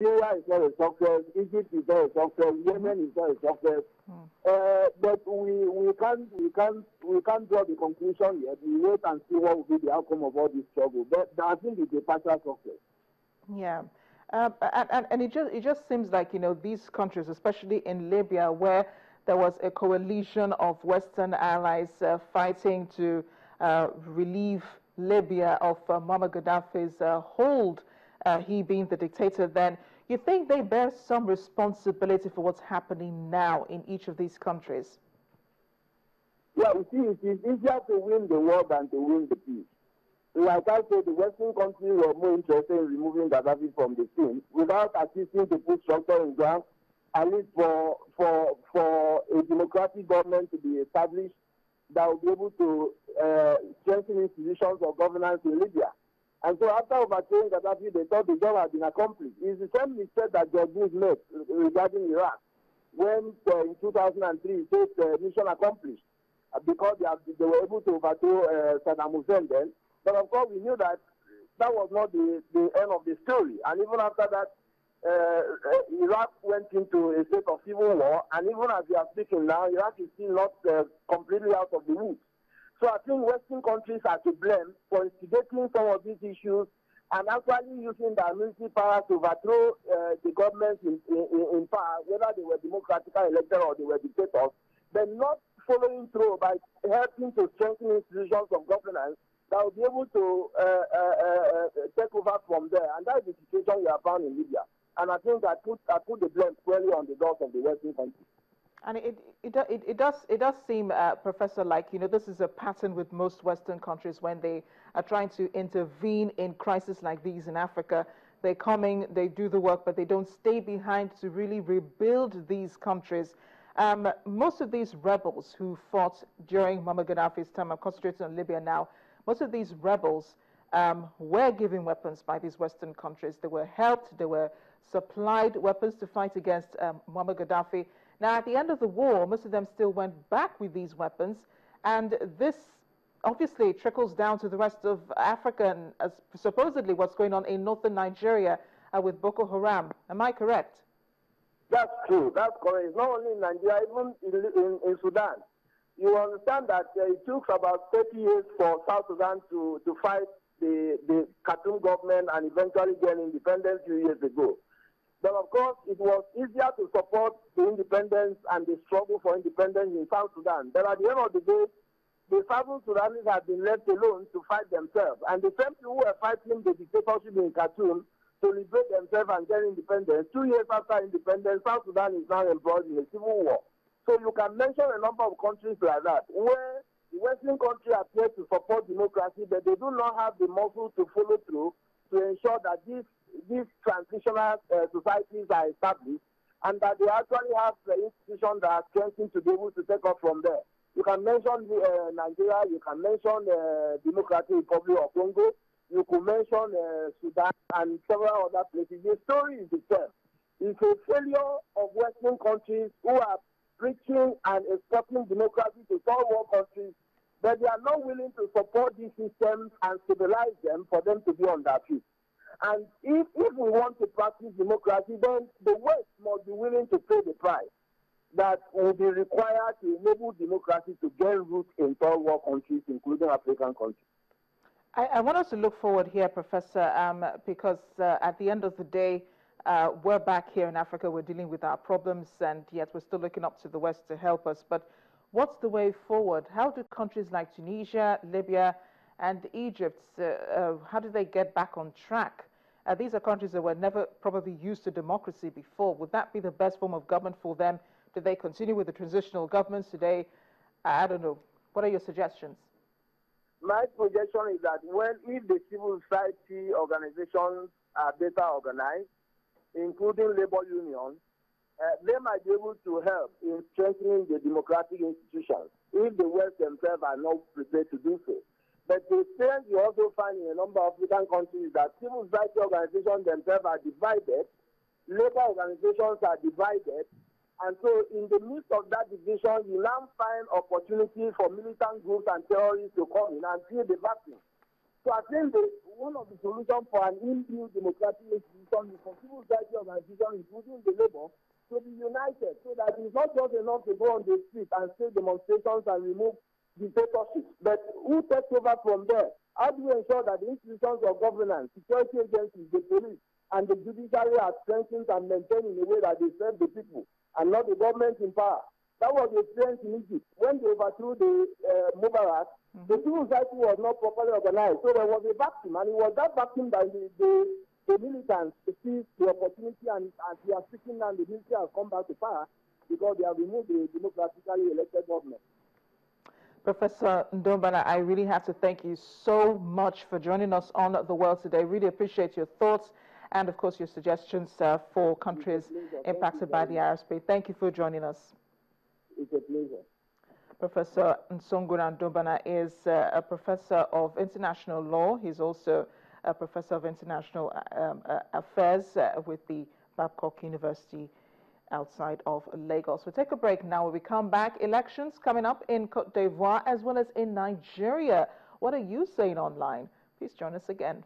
Syria is not a success. Egypt is not a success. Yemen is not a success. But we can't draw the conclusion yet. We wait and see what will be the outcome of all this struggle. But I think it's a partial success. Yeah. And it just seems like, these countries, especially in Libya, where there was a coalition of Western allies fighting to relieve Libya of Muammar Gaddafi's hold, he being the dictator then. You think they bear some responsibility for what's happening now in each of these countries? Yeah, you see, it is easier to win the war than to win the peace. Like I said, the Western countries were more interested in removing Gaddafi from the scene without assisting to put structure in ground, at least for a democratic government to be established that will be able to strengthen institutions of governance in Libya. And so after overthrowing Gaddafi, they thought the job had been accomplished. It's the same mistake that George Bush made regarding Iraq, when in 2003 he said mission accomplished because they were able to overthrow Saddam Hussein then. But of course, we knew that that was not the end of the story. And even after that, Iraq went into a state of civil war. And even as we are speaking now, Iraq is still not completely out of the woods. So I think Western countries are to blame for instigating some of these issues and actually using their military power to overthrow the governments in power, whether they were democratically elected or they were dictators, but not following through by helping to strengthen institutions of governance that will be able to take over from there. And that is the situation we have found in Libya. And I think I put the blame squarely on the doors of the Western countries. And it does seem, Professor, like, this is a pattern with most Western countries when they are trying to intervene in crises like these in Africa. They're coming, they do the work, but they don't stay behind to really rebuild these countries. Most of these rebels who fought during Muammar Gaddafi's time, I'm concentrating on Libya now, most of these rebels were given weapons by these Western countries. They were helped, they were supplied weapons to fight against Muammar Gaddafi. Now, at the end of the war, most of them still went back with these weapons, and this obviously trickles down to the rest of Africa and supposedly what's going on in northern Nigeria with Boko Haram. Am I correct? That's true. That's correct. It's not only in Nigeria, even in Sudan. You understand that it took about 30 years for South Sudan to fight the Khartoum government and eventually gain independence a few years ago. But of course, it was easier to support the independence and the struggle for independence in South Sudan. But at the end of the day, the Southern Sudanese have been left alone to fight themselves. And the same people who were fighting the dictatorship in Khartoum to liberate themselves and get independence, 2 years after independence, South Sudan is now embroiled in a civil war. So you can mention a number of countries like that, where the Western countries appear to support democracy, but they do not have the muscle to follow through to ensure that these transitional societies are established and that they actually have the institutions that are strengthened to be able to take off from there. You can mention Nigeria, you can mention Democratic Republic of Congo, you could mention Sudan and several other places. The story is the same. It's a failure of Western countries who are preaching and exporting democracy to third world countries, but they are not willing to support these systems and stabilize them for them to be on their feet. And if we want to practice democracy, then the West must be willing to pay the price that will be required to enable democracy to gain root in third world countries, including African countries. I want us to look forward here, Professor, because at the end of the day, we're back here in Africa, we're dealing with our problems, and yet we're still looking up to the West to help us. But what's the way forward? How do countries like Tunisia, Libya, and Egypt, how do they get back on track? These are countries that were never probably used to democracy before. Would that be the best form of government for them? Do they continue with the transitional governments today? I don't know. What are your suggestions? My suggestion is that if the civil society organizations are better organized, including labor unions, they might be able to help in strengthening the democratic institutions if the West themselves are not prepared to do so. But the experience you also find in a number of African countries is that civil society organizations themselves are divided, labor organizations are divided, and so in the midst of that division, you now find opportunities for militant groups and terrorists to come in and fill the vacuum. So I think one of the solutions for an inbuilt democratic institution is for civil society organizations, including the labor, to be united so that it's not just enough to go on the street and say demonstrations and remove dictatorship, but who takes over from there? How do we ensure that the institutions of governance, security agencies, the police, and the judiciary are strengthened and maintained in a way that they serve the people and not the government in power? That was the experience in Egypt. When they overthrew the Mubarak, the civil society was not properly organized. So there was a vacuum, and it was that vacuum that the militants seized the opportunity, and as they are speaking now, the military has come back to power because they have removed the democratically elected government. Professor Ndombana, I really have to thank you so much for joining us on The World today. Really appreciate your thoughts and, of course, your suggestions for countries impacted by the Arab Spring. Thank you for joining us. It's a pleasure. Professor Nsongura Ndombana is a professor of international law. He's also a professor of international affairs with the Babcock University outside of Lagos. We'll take a break now. When we come back, elections coming up in Côte d'Ivoire as well as in Nigeria. What are you saying online? Please join us again.